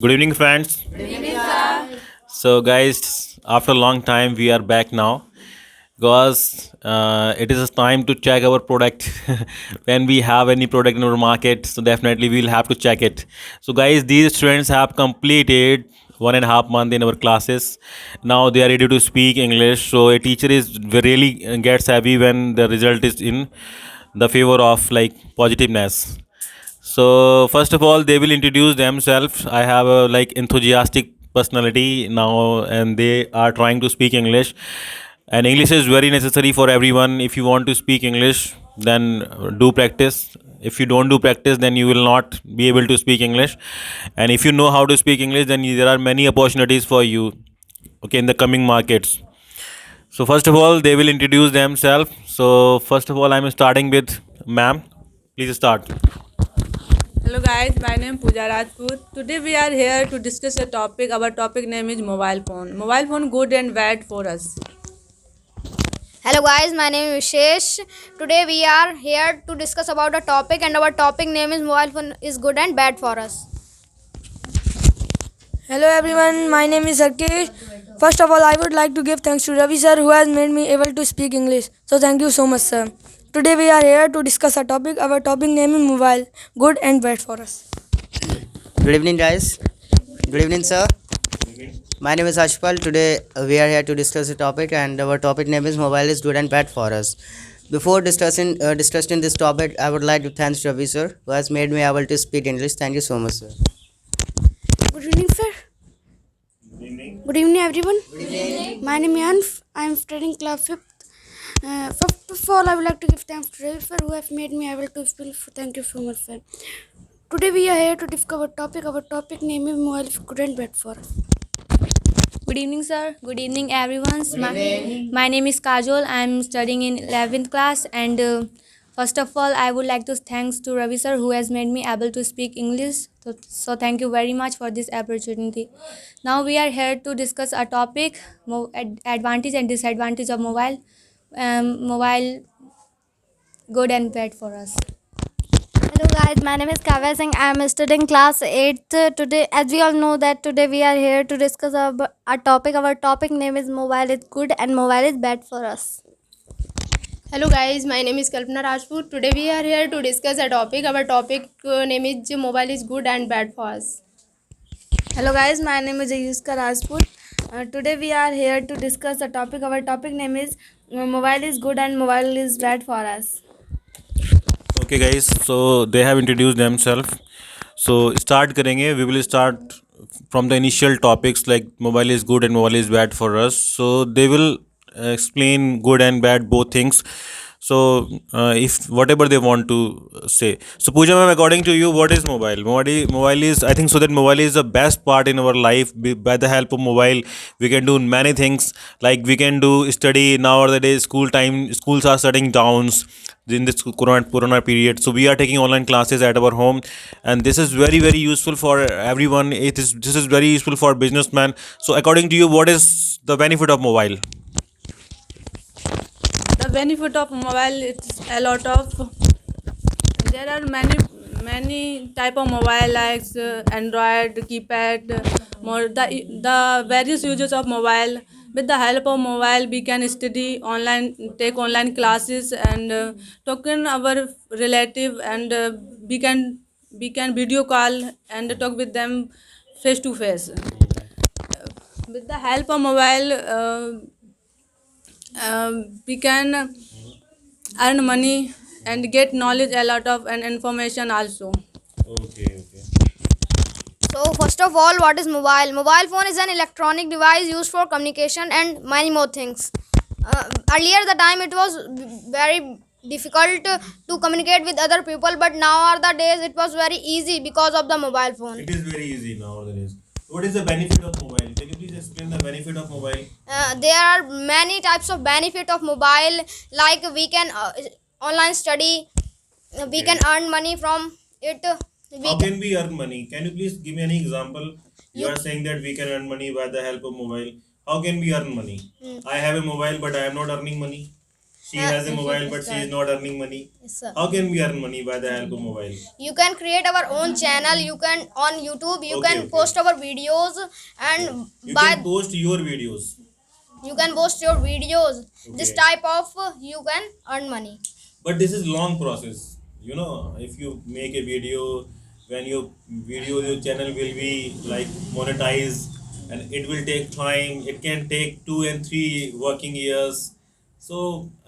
Good evening, friends. So, guys, after a long time, we are back now because it is time to check our product. When we have any product in our market, so definitely we'll have to check it. So, guys, these students have completed 1.5 month in our classes. Now they are ready to speak English. So, a teacher is really gets happy when the result is in the favor of like positiveness. So first of all, they will introduce themselves. I have a like enthusiastic personality now, and they are trying to speak English. And English is very necessary for everyone. If you want to speak English, then do practice. If you don't do practice, then you will not be able to speak English. And if you know how to speak English, then there are many opportunities for you. Okay, in the coming markets. So first of all, they will introduce themselves. So first of all, I'm starting with ma'am. Please start. Hello guys, my name is Pooja Rajput. Today we are here to discuss a topic. Our topic name is mobile phone. Mobile phone good and bad for us. Hello guys, my name is Vishesh. Today we are here to discuss about a topic and our topic name is mobile phone is good and bad for us. Hello everyone, my name is Rakesh. First of all, I would like to give thanks to Ravi sir who has made me able to speak English. So thank you so much sir. Today we are here to discuss a topic. Our topic name is mobile, good and bad for us. Good evening, guys. Good evening, sir. My name is Ashpal. Today we are here to discuss a topic, and our topic name is mobile is good and bad for us. Before discussing this topic, I would like to thank Ravi sir who has made me able to speak English. Thank you so much, sir. Good evening, sir. Good evening, everyone. Good evening. My name is Anf. I am studying class 5th. First of all, I would like to give thanks to Ravi, sir, who have made me able to speak. Thank you so much, sir. Today, we are here to discover topic. Our topic name is mobile is good and bad for us. Good evening, sir. Good evening, everyone. My name is Kajol. I am studying in 11th class, and first of all, I would like to thanks to Ravi sir who has made me able to speak English. So thank you very much for this opportunity. Now we are here to discuss a topic: advantage and disadvantage of mobile. Mobile good and bad for us. Hello guys, my name is Kavya Singh. I am studying class 8th today. As we all know that today we are here to discuss our topic. Our topic name is mobile is good and mobile is bad for us. Hello guys, my name is Kalpana Rajput. Today we are here to discuss a topic. Our topic name is mobile is good and bad for us. Hello guys, my name is Ayushka Rajput. Today we are here to discuss a topic. Our topic name is mobile is good and mobile is bad for us. Okay, guys. So they have introduced themselves. So start करेंगे. We will start from the initial topics like mobile is good and mobile is bad for us. So they will explain good and bad both things. So if whatever they want to say. So Pooja ma'am, according to you, what is mobile? Mobile is, I think so that mobile is the best part in our life. By the help of mobile, we can do many things. Like we can do study nowadays. Schools are shutting down in this corona period, so we are taking online classes at our home, and this is very useful for everyone. This is very useful for businessmen. So according to you, what is the benefit of mobile? The benefit of mobile it's a lot of. There are many type of mobile like Android, keypad, more the various uses of mobile. With the help of mobile, we can study online, take online classes, and talk in our relative, and we can video call and talk with them face to face. With the help of mobile, we can earn money and get knowledge a lot of and information also. Okay. So first of all, what is mobile? Mobile phone is an electronic device used for communication and many more things. Earlier the time it was very difficult to communicate with other people, but now are the days it was very easy because of the mobile phone. It is very easy nowadays. What is the benefit of mobile? Can you please explain the benefit of mobile? There are many types of benefit of mobile, like we can online study, we can earn money from it. How can we earn money? Can you please give me any example? You are saying that we can earn money by the help of mobile. How can we earn money? I have a mobile, but I am not earning money. She has a mobile, but she is not earning money. Yes, sir. How can we earn money by the help of mobile? You can create our own channel. You can on YouTube. You Okay, can okay. post our videos, and You by can post your videos. you can post your videos. This Okay. type of you can earn money. But this is long process. You know, if you make a video, when your channel will be like monetized, and it will take time. It can take 2 and 3 working years. So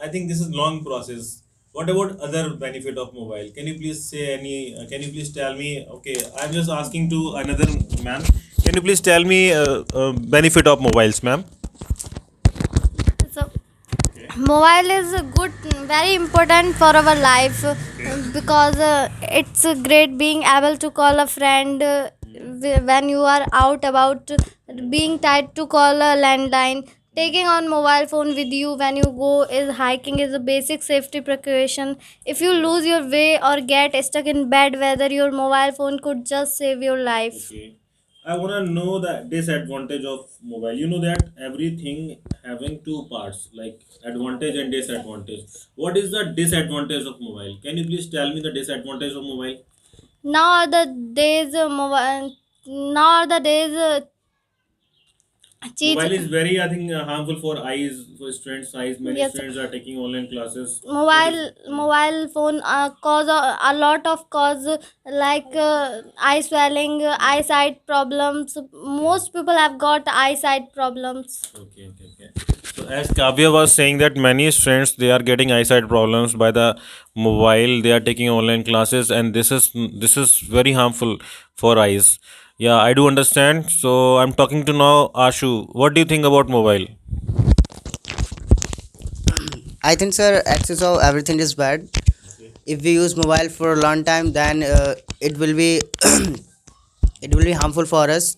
I think this is long process. What about other benefit of mobile? Can you please say any? Can you please tell me? Okay, I'm just asking to another ma'am. Can you please tell me benefit of mobiles, ma'am? So, mobile is good, very important for our life because it's great being able to call a friend when you are out about, being tied to call a landline. Taking on mobile phone with you when you go is hiking is a basic safety precaution. If you lose your way or get stuck in bad weather, your mobile phone could just save your life. Okay. I want to know the disadvantage of mobile. You know that everything having two parts, like advantage and disadvantage. What is the disadvantage of mobile? Can you please tell me the disadvantage of mobile? Now are the days mobile. Now are the days cheat. Mobile is very, I think, harmful for eyes, for students' eyes. Many Yes. students are taking online classes. Mobile phone cause a lot of cause like eye swelling, eyesight problems. Most people have got eyesight problems. Okay. So as Kavya was saying that many students they are getting eyesight problems by the mobile. They are taking online classes, and this is very harmful for eyes. Yeah, I do understand. So I'm talking to now Ashu. What do you think about mobile? I think, sir, access of everything is bad. If we use mobile for a long time, then it will be it will be harmful for us.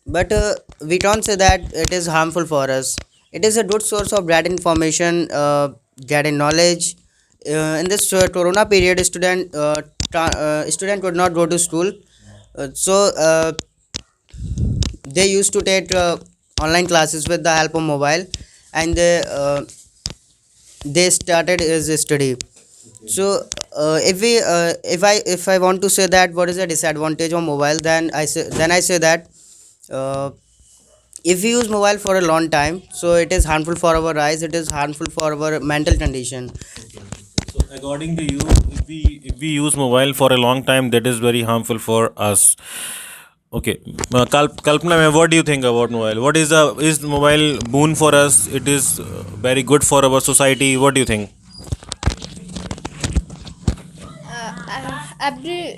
But we don't say that it is harmful for us. It is a good source of great information, getting knowledge. In this Corona period, student could not go to school, so they used to take online classes with the help of mobile, and they started his study. So if I want to say that what is the disadvantage of mobile, then I say that uh, if we use mobile for a long time, so it is harmful for our eyes, it is harmful for our mental condition. So according to you, if we use mobile for a long time, that is very harmful for us. Okay, Kalpana, ma'am, what do you think about mobile? What is mobile boon for us? It is very good for our society. What do you think?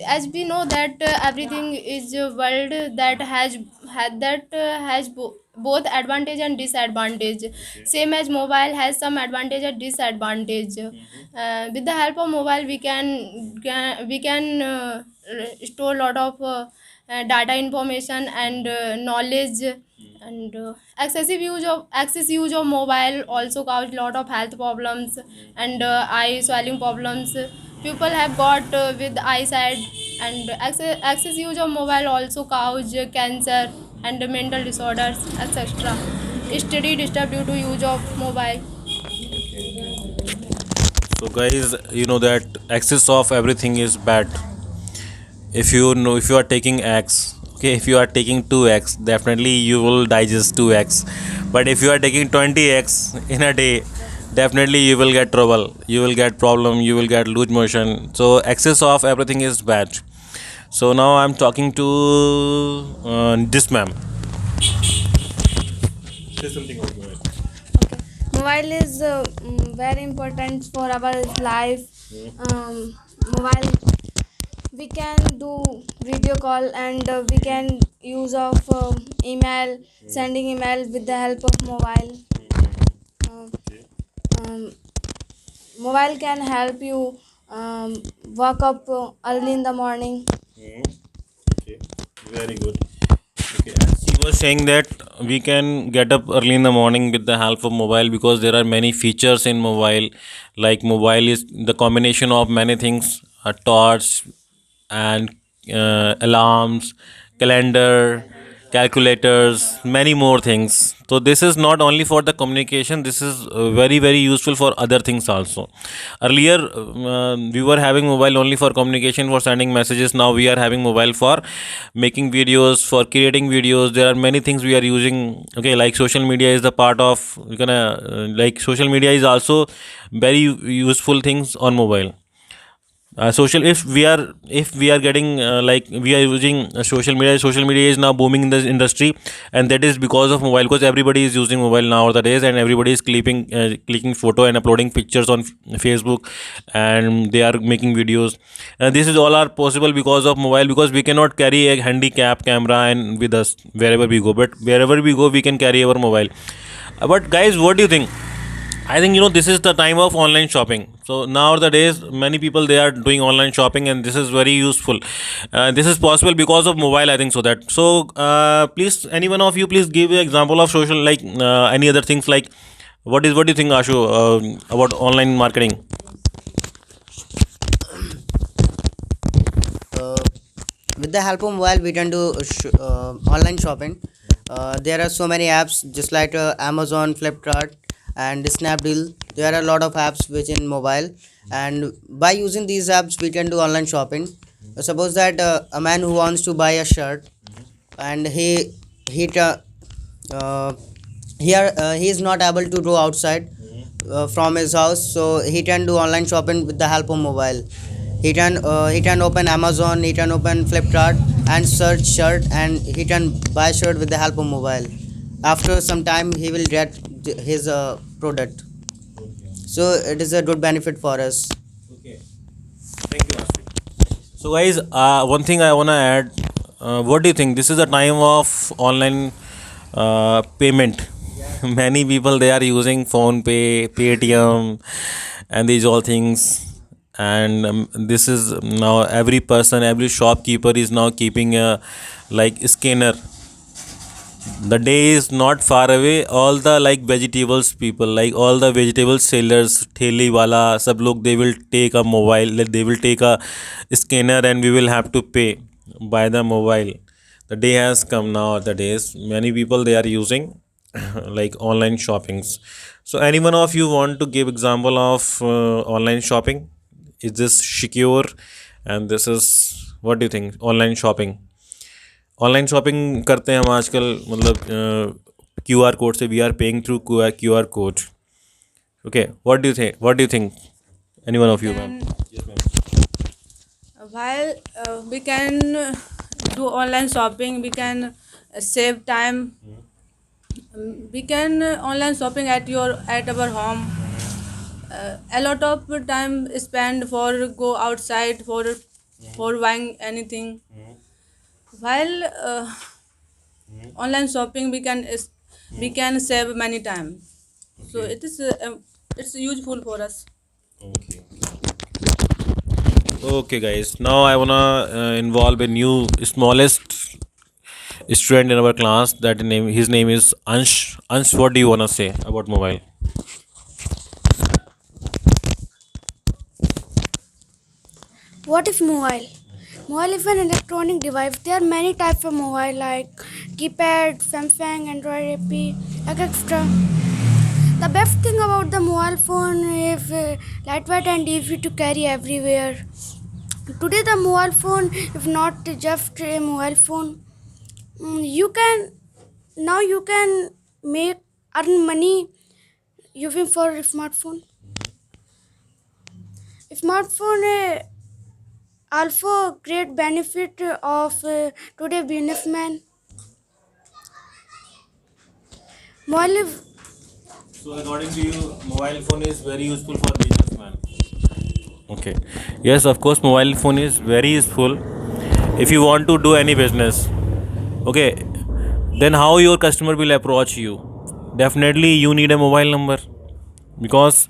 As we know that everything is a world that has both advantage and disadvantage. Same as mobile has some advantage and disadvantage. With the help of mobile we can store a lot of data information and knowledge, and excess use of mobile also cause lot of health problems and eye swelling problems. People have got with eyesight, and excess use of mobile also cause cancer and mental disorders, etc. Study disturbed due to use of mobile. So guys, you know that excess of everything is bad. If you are taking eggs, okay, if you are taking 2 eggs, definitely you will digest 2 eggs. But if you are taking 20 eggs in a day, definitely you will get trouble, you will get problem, you will get loose motion. So excess of everything is bad. So now I'm talking to this ma'am. Say something about mobile. Mobile is very important for our life. Mobile, we can do video call, and we can use of email, sending email with the help of mobile. Uh, um, Mobile can help you wake up early in the morning. Okay, very good. Okay, as she was saying that we can get up early in the morning with the help of mobile because there are many features in mobile. Like mobile is the combination of many things: a torch and alarms, calendar, calculators, many more things. So this is not only for the communication, this is very very useful for other things also. Earlier we were having mobile only for communication, for sending messages. Now we are having mobile for making videos, for creating videos. There are many things we are using. Okay, like social media is the part of, you can like social media is also very useful things on mobile. Social, if we are getting like we are using social media is now booming in the industry, and that is because of mobile, because everybody is using mobile nowadays, and everybody is clicking photo and uploading pictures on Facebook, and they are making videos. This is all are possible because of mobile, because we cannot carry a handicap camera and with us wherever we go, but wherever we go we can carry our mobile. But guys, what do you think? I think, this is the time of online shopping. So nowadays many people, they are doing online shopping, and this is very useful. This is possible because of mobile, I think so. That so please, any one of you, please give an example of social, like any other things, like what do you think, Ashu, about online marketing? Uh, with the help of mobile, we can do online shopping. There are so many apps, just like Amazon, Flipkart, and Snapdeal. There are a lot of apps which in mobile, and by using these apps, we can do online shopping. Suppose that a man who wants to buy a shirt, and he ta- uh, he is not able to go outside from his house, so he can do online shopping with the help of mobile. He can open Amazon, he can open Flipkart and search shirt, and he can buy shirt with the help of mobile. After some time, he will get his product. So it is a good benefit for us. Okay, thank you, Ashu. So guys, one thing I wanna add. What do you think? This is the time of online payment. Many people, they are using phone pay, Paytm, and these all things. And this is now every person, every shopkeeper is now keeping a like scanner. The day is not far away, all the like vegetables people, like all the vegetable sellers, theli wala, sab log, they will take a mobile, like they will take a scanner, and we will have to pay by the mobile. The day has come now. The days many people, they are using like online shoppings. So any one of you want to give example of online shopping? Is this secure? And this is, what do you think, online shopping? Online shopping करते हैं हम आजकल, मतलब QR code से, we are paying through QR code. Okay, what do you think, any one of you, ma'am? While we can do online shopping, we can save time. We can online shopping at our home. A lot of time spent for go outside for buying anything. While online shopping, we can save many time. So it is it's useful for us. Okay. Okay, guys. Now I wanna involve a new smallest student in our class. His name is Ansh. Ansh, what do you wanna say about mobile? What is mobile? Mobile is an electronic device. There are many types of mobile like keypad, Samsung, Android AP, etc. The best thing about the mobile phone is lightweight and easy to carry everywhere. Today the mobile phone is not just a mobile phone. You can earn money using for a smartphone. Smartphone also great benefit of today businessman. Mobile is So according to you, mobile phone is very useful for businessman. Okay. Yes, of course, mobile phone is very useful if you want to do any business. Okay. Then how your customer will approach you? Definitely you need a mobile number, because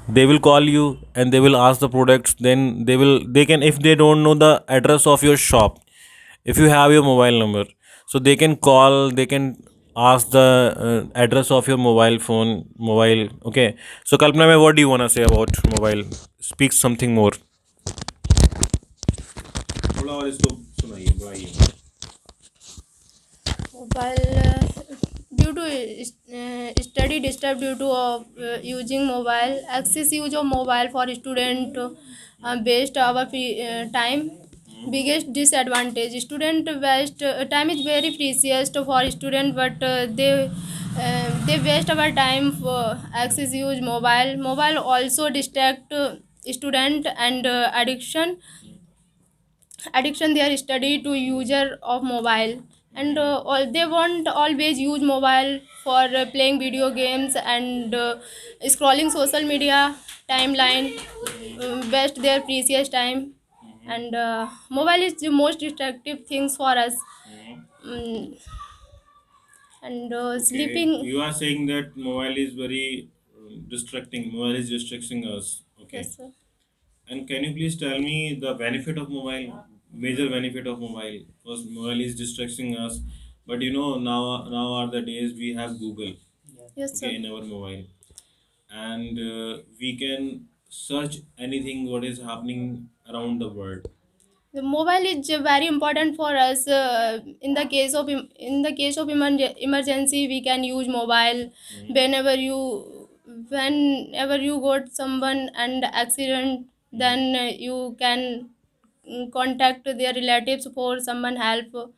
they will call you and they will ask the products. Then they can, if they don't know the address of your shop, if you have your mobile number, so they can call, they can ask the address of your mobile. Okay, so Kalpana ma'am, what do you want to say about mobile? Speak something more. थोड़ा और इसको सुनाइए, बढ़ाइए. while due to study disturb due to using mobile, excess use of mobile for student waste our time. Biggest disadvantage, student waste time is very precious for student, but they waste our time for excess use mobile also distract student, and addiction their study to user of mobile, and all they won't always use mobile for playing video games and scrolling social media timeline, waste their precious time, and mobile is the most distractive things for us. Mm, and sleeping. You are saying that mobile is very distracting. Mobile is distracting us. Okay. Yes, sir. And can you please tell me the benefit of mobile, major benefit of mobile? Because mobile is distracting us, but you know now are the days we have Google, Yes, sir. okay, in our mobile, and we can search anything what is happening around the world. The mobile is very important for us. In the case of emergency, we can use mobile. Whenever you got someone and accident, then you can contact their relatives for someone help.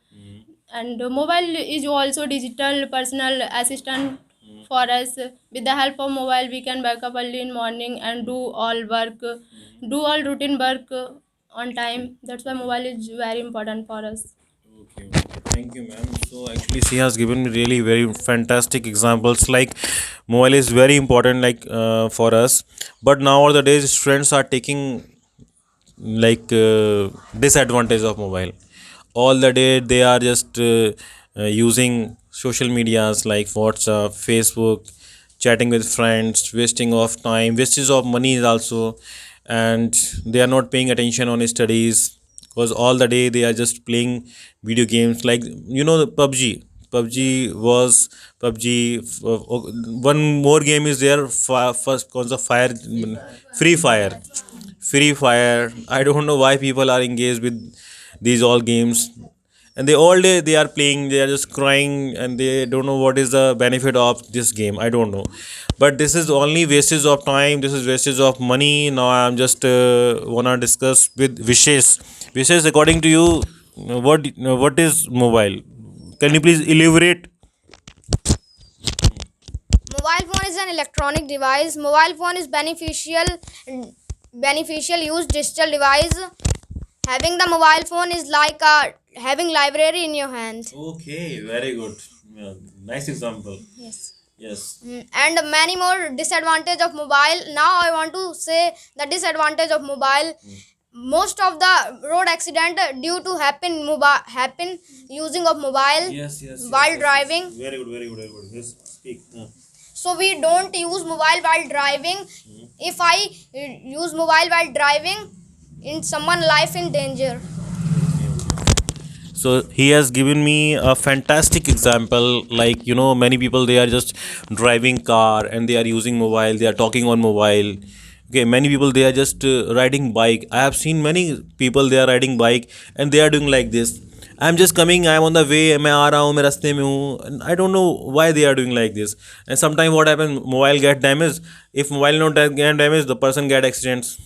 And mobile is also digital personal assistant for us. With the help of mobile, we can wake up early in morning and do all routine work on time. That's why mobile is very important for us. Okay, okay. Thank you, ma'am. So actually, she has given me really very fantastic examples. Like, mobile is very important, like for us. But nowadays, students are taking like disadvantage of mobile. All the day they are just using social medias like WhatsApp, Facebook, chatting with friends, wasting of time, wastage of money is also, and they are not paying attention on studies because all the day they are just playing video games like the PUBG. One more game is there. First, cause of fire, Free Fire. Free Fire. I don't know why people are engaged with these all games, and they all day they are playing. They are just crying, and they don't know what is the benefit of this game. I don't know, but this is only wastage of time. This is wastage of money. Now I'm just wanna discuss with Vishesh. Vishesh, according to you, what is mobile? Can you please elaborate? Mobile phone is an electronic device. Mobile phone is beneficial use digital device. Having the mobile phone is like having library in your hand. Okay, very good. Yeah, nice example. Yes. And many more disadvantage of mobile. Now I want to say the disadvantage of mobile. Most of the road accident due to happen using of mobile while driving. Very good, very good, very good. Yes, speak. So we don't use mobile while driving. If I use mobile while driving, in someone life in danger. So he has given me a fantastic example. Like many people they are just driving car and they are using mobile. They are talking on mobile. Okay, many people they are just riding bike. I have seen many people they are riding bike and they are doing like this. I'm just coming. I'm on the way. मैं आ रहा हूँ. मैं रास्ते में हूँ. And I don't know why they are doing like this. And sometimes what happens? Mobile get damaged. If mobile not get damaged, the person get accidents.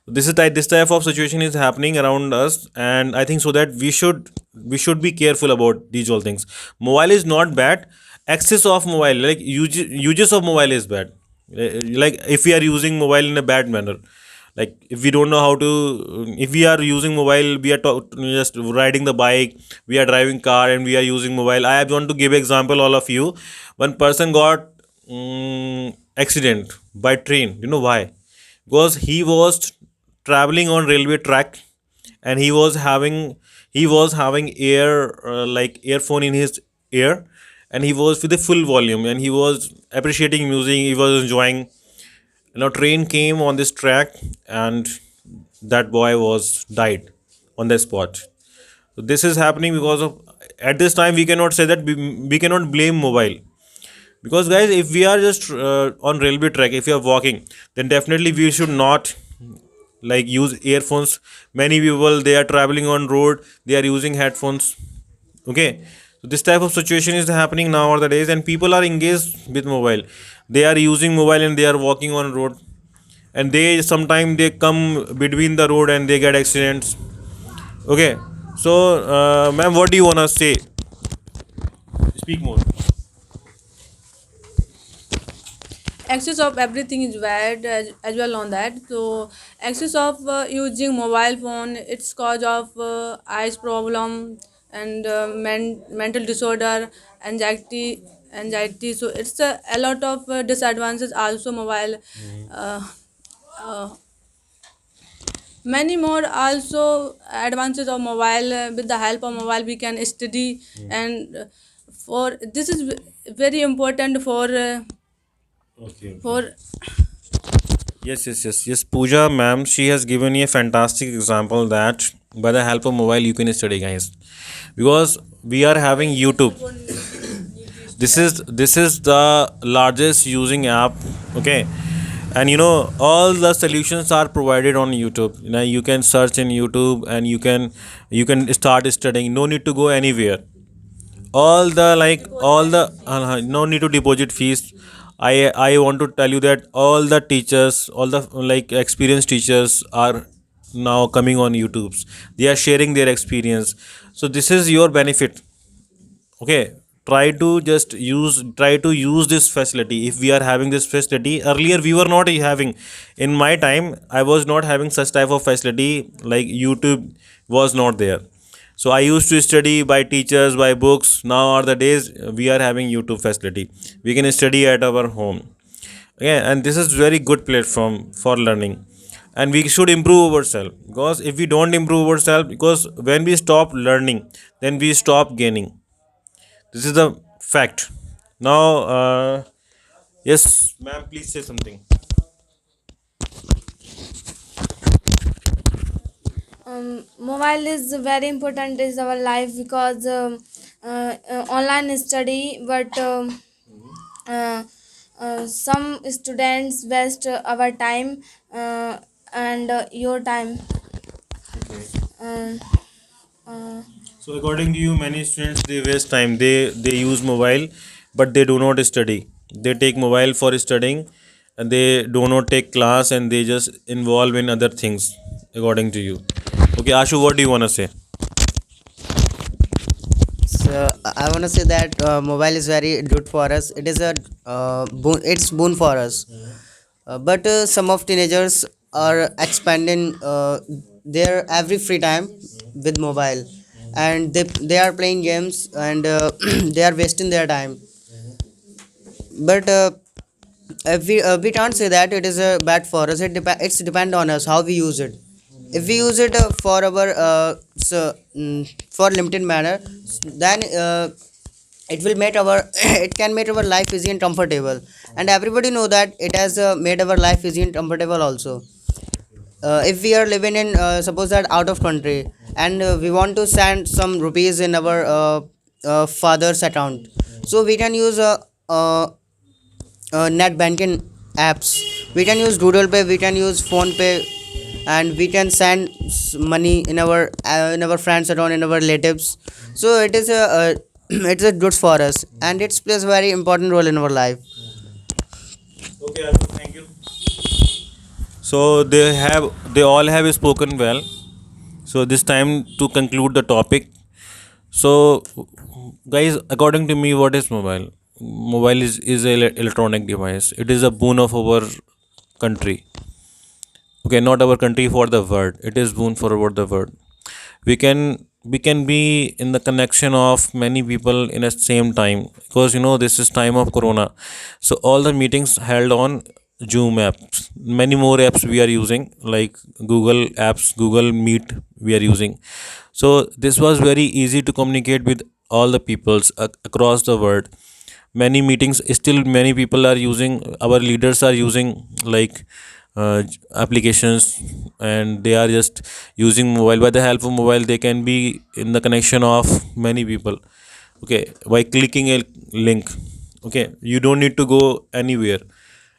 This type of situation is happening around us, and I think so that we should be careful about these all things. Mobile is not bad. Access of mobile, like uses of mobile is bad. Like if we are using mobile in a bad manner, like if we don't know how to, if we are using mobile, we are just riding the bike, we are driving car and we are using mobile. I want to give example all of you. One person got accident by train. You know why? Because he was traveling on railway track and he was having like earphone in his ear, and he was with the full volume and he was appreciating music, he was enjoying. Train came on this track and that boy was died on the spot. So this is happening because of, at this time we cannot say that we cannot blame mobile, because guys, if we are just on railway track, if you are walking, then definitely we should not like use earphones. Many people they are traveling on road, they are using headphones. Okay, So this type of situation is happening nowadays, and people are engaged with mobile. They are using mobile and they are walking on road, and they sometimes they come between the road and they get accidents. Okay, so ma'am, what do you wanna say? Speak more. Excess of everything is bad, as well on that. So excess of using mobile phone, it's cause of eyes problem and mental disorder, anxiety. So it's a lot of disadvantages also mobile. uh, uh, Many more also advances of mobile. With the help of mobile we can study, and for this is very important Okay. for Yes. Pooja, ma'am, she has given you a fantastic example that by the help of mobile you can study, guys, because we are having YouTube. This is the largest using app. Okay, and all the solutions are provided on YouTube. You can search in YouTube and you can start studying. No need to go anywhere. All the no need to deposit fees. I want to tell you that all the teachers, all the experienced teachers are now coming on YouTube's. They are sharing their experience. So this is your benefit. Okay, try to use this facility. If we are having this facility, earlier we were not having. In my time I was not having such type of facility, like YouTube was not there. So I used to study by teachers, by books. Now are the days we are having YouTube facility. We can study at our home. Okay, and this is very good platform for learning. And we should improve ourselves, because if we don't improve ourselves, because when we stop learning, then we stop gaining. This is the fact. Now, yes, ma'am, please say something. Mobile is very important is our life because online study, but uh, some students waste our time and your time. Uh, uh, So, according to you, many students they waste time. They use mobile, but they do not study. They take mobile for studying, and they do not take class, and they just involve in other things. According to you, okay, Ashu, what do you wanna say? So I want to say that mobile is very good for us. It is a boon. It's boon for us. But some of teenagers are expanding their every free time with mobile, and they are playing games, and they are wasting their time. But we can't say that it is bad for us. It's depend on us how we use it. If we use it for our for limited manner, then it will make our it can make our life easy and comfortable. And everybody know that it has made our life easy and comfortable also. If we are living in suppose that out of country, and we want to send some rupees in our father's account, so we can use net banking apps. We can use Google Pay, we can use Phone Pay, and we can send money in our friends account, in our relatives. So it is a it's a good for us, and it plays a very important role in our life. Okay, Ashu, thank you. So they all have spoken well. So this time to conclude the topic. So, guys, according to me, what is mobile? Mobile is an electronic device. It is a boon of our country. Okay, not our country, for the world. It is boon for our the world. We can be in the connection of many people in the same time, because this is time of corona. So all the meetings held on Zoom apps. Many more apps we are using, like Google apps, Google Meet we are using. So this was very easy to communicate with all the peoples across the world. Many meetings still many people are using, our leaders are using, like applications, and they are just using mobile. By the help of mobile they can be in the connection of many people. Okay, by clicking a link. Okay, you don't need to go anywhere.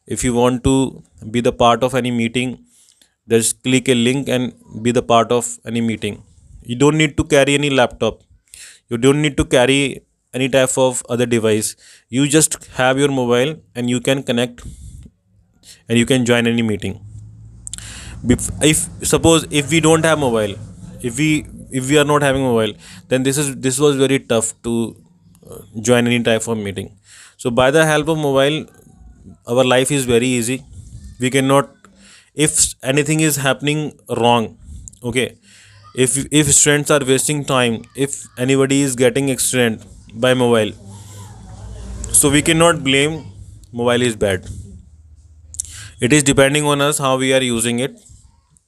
If you want to be the part of any meeting, just click a link and be the part of any meeting. You don't need to carry any laptop. You don't need to carry any type of other device. You just have your mobile and you can connect and you can join any meeting. If suppose if we don't have mobile, if we are not having mobile, then this was very tough to join any type of meeting. So by the help of mobile, our life is very easy. We cannot, if anything is happening wrong, okay, if students are wasting time, if anybody is getting accident by mobile, so we cannot blame mobile is bad. It is depending on us how we are using it.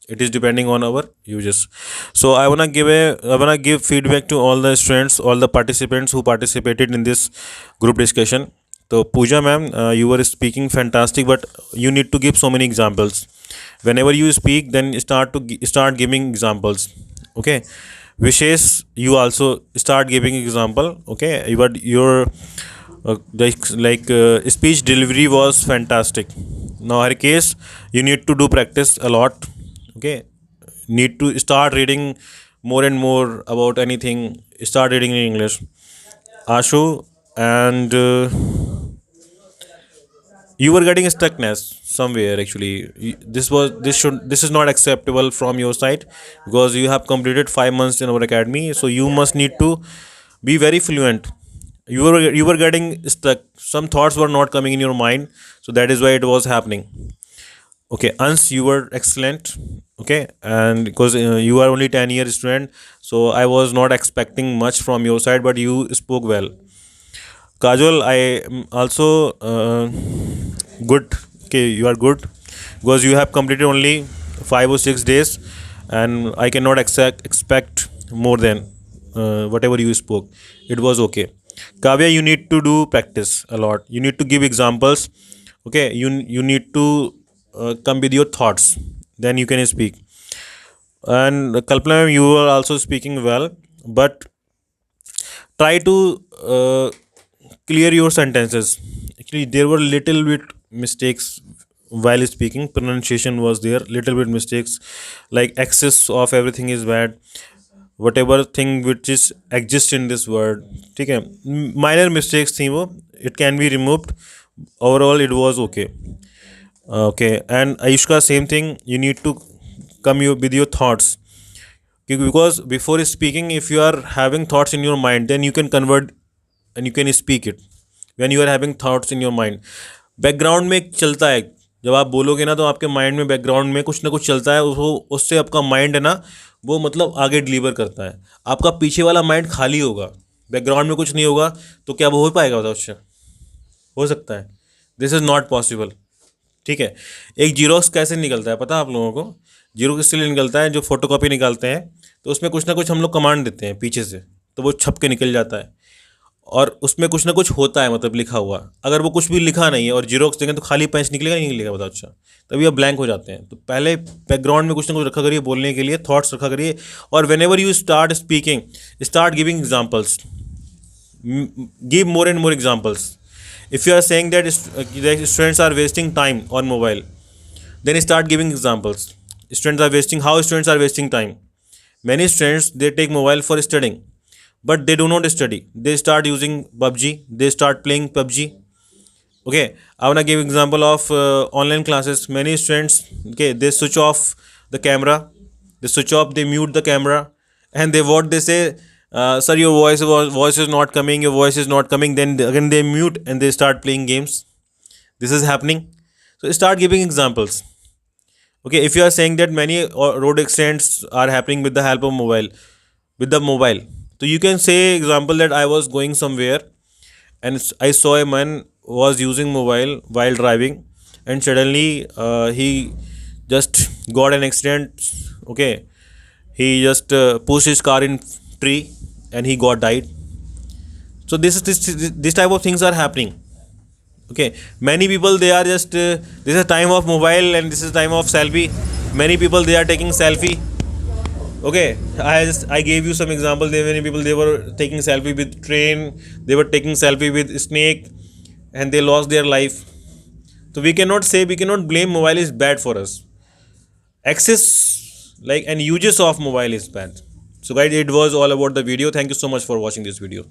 It is depending on our uses. So I wanna give feedback to all the students, all the participants who participated in this group discussion. So Pooja ma'am, you were speaking fantastic, but you need to give so many examples. Whenever you speak, then start giving examples. Okay. Vishesh, you also start giving example. Okay, but your speech delivery was fantastic. Now her case, you need to do practice a lot. Okay, need to start reading more and more about anything. Start reading in English. Ashu, and you were getting stuckness somewhere actually. This is not acceptable from your side, because you have completed 5 months in our academy, so you must need to be very fluent. You were getting stuck. Some thoughts were not coming in your mind, so that is why it was happening. Okay, Ans, you were excellent. Okay, and because you are only 10 year student, so I was not expecting much from your side, but you spoke well. Kajol, I am also good. Okay, you are good because you have completed only 5 or 6 days, and I cannot expect more than whatever you spoke. It was okay. Kavya, you need to do practice a lot. You need to give examples. Okay, you need to come with your thoughts. Then you can speak. And Kalpana, you are also speaking well, but try to clear your sentences. Actually, there were little bit mistakes while speaking. Pronunciation was there, little bit mistakes, like excess of everything is bad. Whatever thing which is exists in this word, ठीक है, minor mistakes थी वो, it can be removed. Overall it was okay. Okay, and Ayushka, same thing, you need to come with your thoughts. Because before speaking, if you are having thoughts in your mind, then you can convert and you can speak it. When you are having thoughts in your mind, background में एक चलता है, जब आप बोलोगे ना तो आपके माइंड में बैकग्राउंड में कुछ ना कुछ चलता है, उससे आपका माइंड है ना, वो मतलब आगे डिलीवर करता है. आपका पीछे वाला माइंड खाली होगा, बैकग्राउंड में कुछ नहीं होगा, तो क्या वो हो पाएगा? बताओ. अच्छा, हो सकता है? This is not possible. ठीक है. एक जीरोक्स कैसे निकलता है पता है आप लोगों को? जीरोक्स इसलिए निकलता है, जो फोटोकॉपी निकालते हैं तो उसमें कुछ ना कुछ हम लोग कमांड देते हैं पीछे से, तो वो छप के निकल जाता है, और उसमें कुछ ना कुछ होता है, मतलब लिखा हुआ. अगर वो कुछ भी लिखा नहीं है और जीरोक्स देंगे तो खाली पेज निकलेगा, नहीं निकलेगा? बताओ. अच्छा, तभी आप ब्लैंक हो जाते हैं. तो पहले बैकग्राउंड में कुछ ना कुछ रखा करिए, बोलने के लिए थॉट्स रखा करिए. और when ever you start speaking, start giving examples. Give more and more examples. If you are saying that students are wasting time on mobile, then start giving examples. How students are wasting time? Many students, they take mobile for studying, but they do not study. They start using PUBG. They start playing PUBG. Okay, I wanna give example of online classes. Many students, okay, they switch off the camera. They mute the camera, and they say, sir, your voice is not coming. Your voice is not coming. Then again they mute and they start playing games. This is happening. So start giving examples. Okay, if you are saying that many road accidents are happening with the help of mobile, so you can say example that I was going somewhere and I saw a man was using mobile while driving, and suddenly he just got an accident. Okay, he just pushed his car in tree and he died. So this type of things are happening. Okay, many people, they are just this is time of mobile and this is time of selfie. Many people, they are taking selfie. Okay, I gave you some examples. There many people, they were taking selfie with train, they were taking selfie with snake, and they lost their life. So we cannot blame mobile is bad for us. Access and uses of mobile is bad. So guys, it was all about the video. Thank you so much for watching this video.